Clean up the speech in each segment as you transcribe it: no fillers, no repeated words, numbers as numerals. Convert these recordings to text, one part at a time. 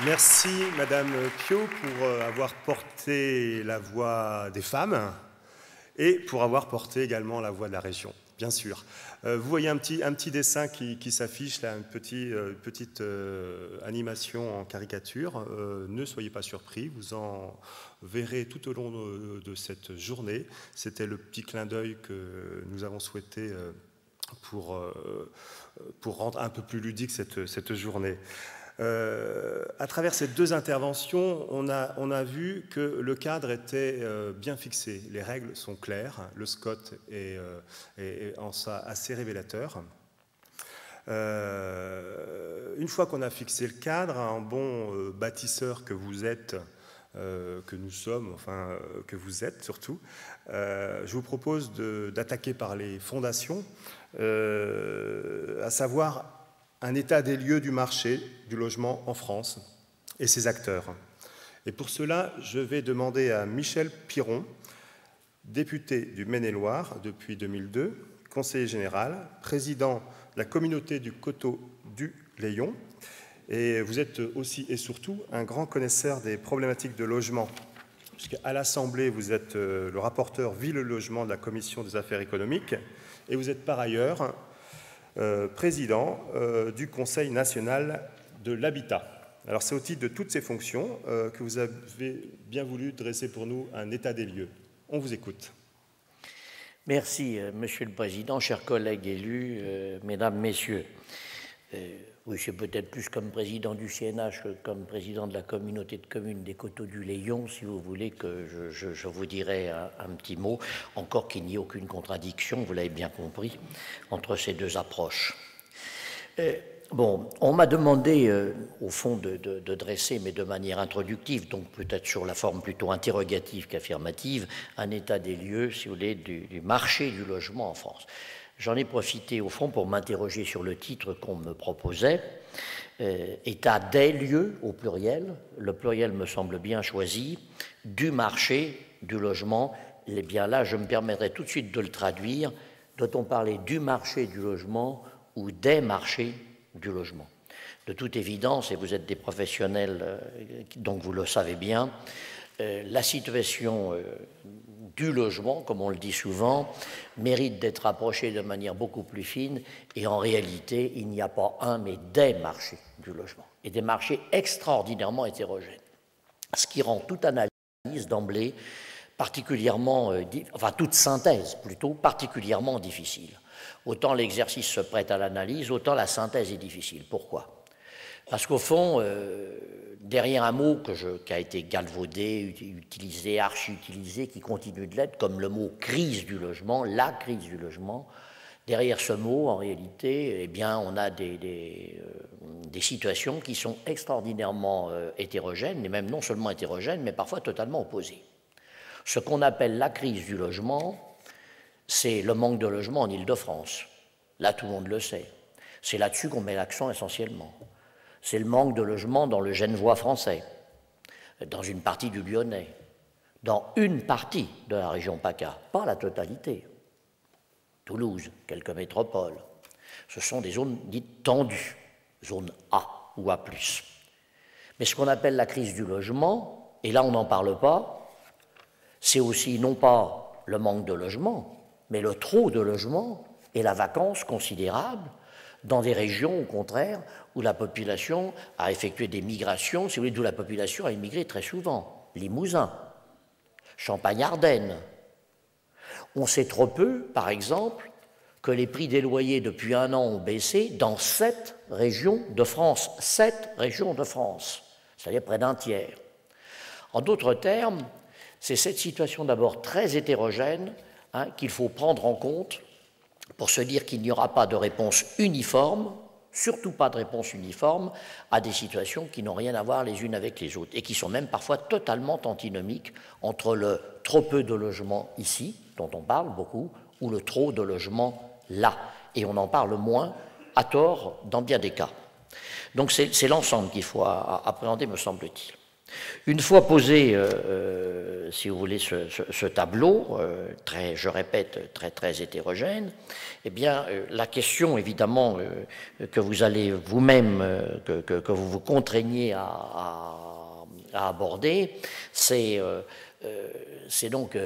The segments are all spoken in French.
Merci Madame Piot pour avoir porté la voix des femmes et pour avoir porté également la voix de la région, bien sûr. Vous voyez un petit dessin qui s'affiche, là, une petite animation en caricature. Ne soyez pas surpris, vous en verrez tout au long de cette journée. C'était le petit clin d'œil que nous avons souhaité pour rendre un peu plus ludique cette journée. À travers ces deux interventions, on a vu que le cadre était bien fixé. Les règles sont claires. Le SCOT est en ça assez révélateur. Une fois qu'on a fixé le cadre, un bon bâtisseur que vous êtes, que nous sommes, enfin que vous êtes surtout, je vous propose d'attaquer par les fondations, à savoir un état des lieux du marché du logement en France et ses acteurs. Et pour cela, je vais demander à Michel Piron, député du Maine-et-Loire depuis 2002, conseiller général, président de la communauté du Coteau du Layon, et vous êtes aussi et surtout un grand connaisseur des problématiques de logement, puisqu'à l'Assemblée, vous êtes le rapporteur Ville-Logement de la Commission des affaires économiques, et vous êtes par ailleurs président du Conseil national de l'habitat. Alors c'est au titre de toutes ces fonctions que vous avez bien voulu dresser pour nous un état des lieux. On vous écoute. Merci, Monsieur le Président, chers collègues élus, Mesdames, Messieurs. Oui, c'est peut-être plus comme président du CNH que comme président de la communauté de communes des Coteaux du Layon, si vous voulez que je vous dirai un petit mot, encore qu'il n'y ait aucune contradiction, vous l'avez bien compris, entre ces deux approches. Bon, on m'a demandé, au fond, de dresser, mais de manière introductive, donc peut-être sur la forme plutôt interrogative qu'affirmative, un état des lieux, si vous voulez, du marché du logement en France. J'en ai profité, au fond, pour m'interroger sur le titre qu'on me proposait, état des lieux, au pluriel. Le pluriel me semble bien choisi, du marché du logement. Et bien là, je me permettrai tout de suite de le traduire. Doit-on parler du marché du logement ou des marchés du logement? De toute évidence, et vous êtes des professionnels, donc vous le savez bien, la situation du logement, comme on le dit souvent, mérite d'être approchée de manière beaucoup plus fine, et en réalité, il n'y a pas un, mais des marchés du logement, et des marchés extraordinairement hétérogènes, ce qui rend toute analyse d'emblée particulièrement, enfin toute synthèse plutôt, particulièrement difficile. Autant l'exercice se prête à l'analyse, autant la synthèse est difficile. Pourquoi ? Parce qu'au fond, derrière un mot qui a été galvaudé, utilisé, archi-utilisé, qui continue de l'être, comme le mot crise du logement, la crise du logement, derrière ce mot, en réalité, eh bien, on a des situations qui sont extraordinairement hétérogènes, et même non seulement hétérogènes, mais parfois totalement opposées. Ce qu'on appelle la crise du logement, c'est le manque de logement en Île-de-France. Là, tout le monde le sait. C'est là-dessus qu'on met l'accent essentiellement. C'est le manque de logement dans le Genevois français, dans une partie du Lyonnais, dans une partie de la région PACA, pas la totalité. Toulouse, quelques métropoles. Ce sont des zones dites tendues, zone A ou A+. Mais ce qu'on appelle la crise du logement, et là on n'en parle pas, c'est aussi non pas le manque de logement, mais le trop de logement et la vacance considérable dans des régions, au contraire, où la population a effectué des migrations, si vous voulez, d'où la population a immigré très souvent. Limousin, Champagne-Ardenne. On sait trop peu, par exemple, que les prix des loyers depuis un an ont baissé dans 7 régions de France. 7 régions de France, c'est-à-dire près d'un tiers. En d'autres termes, c'est cette situation d'abord très hétérogène qu'il faut prendre en compte pour se dire qu'il n'y aura pas de réponse uniforme, surtout pas de réponse uniforme, à des situations qui n'ont rien à voir les unes avec les autres et qui sont même parfois totalement antinomiques entre le trop peu de logements ici, dont on parle beaucoup, ou le trop de logements là. Et on en parle moins, à tort, dans bien des cas. Donc c'est l'ensemble qu'il faut appréhender, me semble-t-il. Une fois posé, si vous voulez, ce tableau, très, je répète, très hétérogène, eh bien, la question, évidemment, que vous allez vous-même, que vous vous contraignez à aborder, c'est donc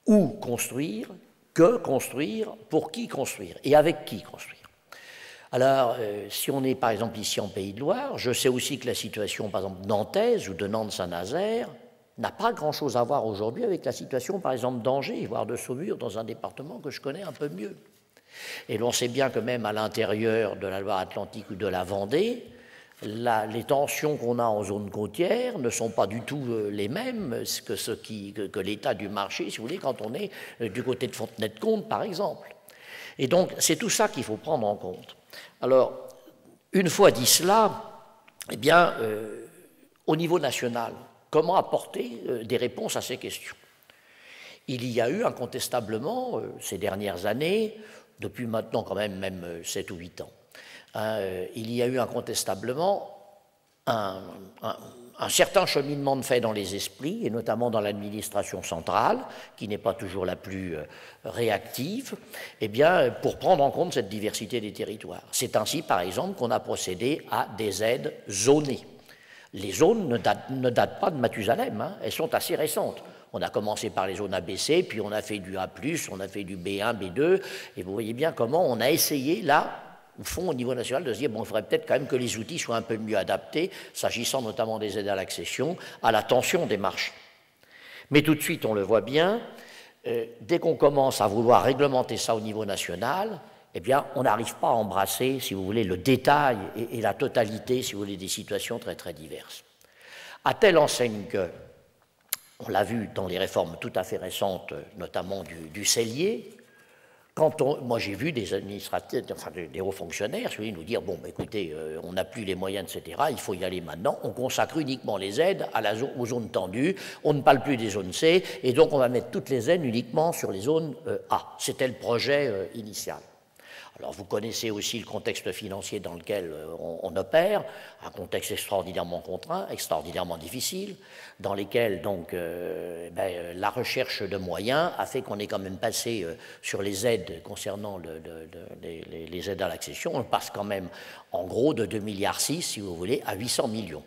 où construire, que construire, pour qui construire et avec qui construire. Alors, si on est par exemple ici en Pays de Loire, je sais aussi que la situation par exemple nantaise ou de Nantes-Saint-Nazaire n'a pas grand-chose à voir aujourd'hui avec la situation par exemple d'Angers, voire de Saumur, dans un département que je connais un peu mieux. Et l'on sait bien que même à l'intérieur de la Loire-Atlantique ou de la Vendée, les tensions qu'on a en zone côtière ne sont pas du tout les mêmes que l'état du marché, si vous voulez, quand on est du côté de Fontenay-de-Comte, par exemple. Et donc, c'est tout ça qu'il faut prendre en compte. Alors, une fois dit cela, eh bien, au niveau national, comment apporter des réponses à ces questions? Il y a eu incontestablement, ces dernières années, depuis maintenant quand même 7 ou 8 ans, il y a eu incontestablement un certain cheminement de fait dans les esprits, et notamment dans l'administration centrale, qui n'est pas toujours la plus réactive, eh bien, pour prendre en compte cette diversité des territoires. C'est ainsi, par exemple, qu'on a procédé à des aides zonées. Les zones ne datent pas de Mathusalem, hein, elles sont assez récentes. On a commencé par les zones ABC, puis on a fait du A+, on a fait du B1, B2, et vous voyez bien comment on a essayé, là, au fond, au niveau national, de se dire, bon, il faudrait peut-être quand même que les outils soient un peu mieux adaptés, s'agissant notamment des aides à l'accession, à la tension des marchés. Mais tout de suite, on le voit bien, dès qu'on commence à vouloir réglementer ça au niveau national, eh bien, on n'arrive pas à embrasser, si vous voulez, le détail et la totalité, si vous voulez, des situations très diverses. À telle enseigne que, on l'a vu dans les réformes tout à fait récentes, notamment du cellier, moi j'ai vu des administrateurs, enfin des hauts fonctionnaires, nous dire, bon, bah, écoutez, on n'a plus les moyens, etc., il faut y aller maintenant, on consacre uniquement les aides aux zones tendues, on ne parle plus des zones C, et donc on va mettre toutes les aides uniquement sur les zones A. C'était le projet initial. Alors vous connaissez aussi le contexte financier dans lequel on opère, un contexte extraordinairement contraint, extraordinairement difficile, dans lequel donc la recherche de moyens a fait qu'on est quand même passé sur les aides concernant les aides à l'accession, on passe quand même en gros de 2,6 milliards, si vous voulez, à 800 millions.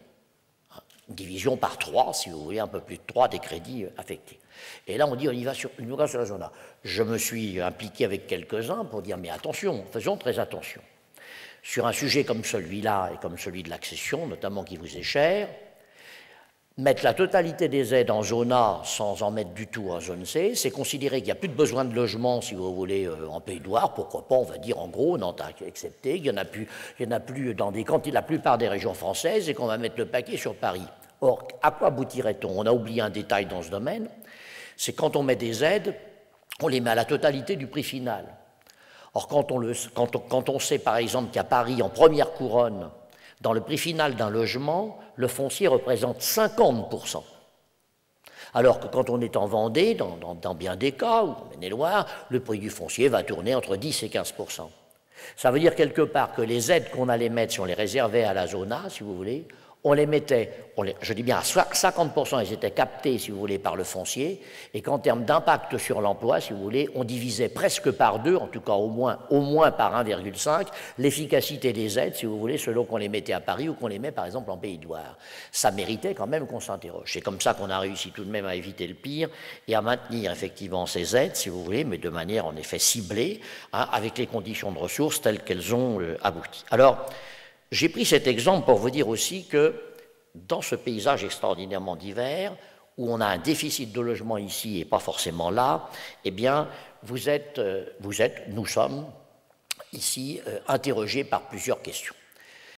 Une division par 3, si vous voulez, un peu plus de 3 des crédits affectés. Et là, on dit, on y va sur la zone A. Je me suis impliqué avec quelques-uns pour dire, mais attention, faisons très attention. Sur un sujet comme celui-là et comme celui de l'accession, notamment qui vous est cher, mettre la totalité des aides en zone A sans en mettre du tout en zone C, c'est considérer qu'il n'y a plus de besoin de logement, si vous voulez, en Pays de Loire, pourquoi pas, on va dire en gros, Nantes excepté, il n'y en a plus dans la plupart des régions françaises et qu'on va mettre le paquet sur Paris. Or, à quoi aboutirait-on? On a oublié un détail dans ce domaine, c'est quand on met des aides, on les met à la totalité du prix final. Or, quand on sait par exemple qu'à Paris, en première couronne, dans le prix final d'un logement, le foncier représente 50%. Alors que quand on est en Vendée, dans bien des cas, ou en Maine-et-Loire, le prix du foncier va tourner entre 10 et 15%. Ça veut dire quelque part que les aides qu'on allait mettre, si on les réservait à la zone A, si vous voulez, on les mettait, je dis bien à 50%, ils étaient captés, si vous voulez, par le foncier, et qu'en termes d'impact sur l'emploi, si vous voulez, on divisait presque par 2, en tout cas au moins par 1,5, l'efficacité des aides, si vous voulez, selon qu'on les mettait à Paris ou qu'on les met, par exemple, en Pays de Loire. Ça méritait quand même qu'on s'interroge. C'est comme ça qu'on a réussi tout de même à éviter le pire et à maintenir effectivement ces aides, si vous voulez, mais de manière en effet ciblée, hein, avec les conditions de ressources telles qu'elles ont abouti. Alors, j'ai pris cet exemple pour vous dire aussi que dans ce paysage extraordinairement divers, où on a un déficit de logement ici et pas forcément là, eh bien, nous sommes ici interrogés par plusieurs questions.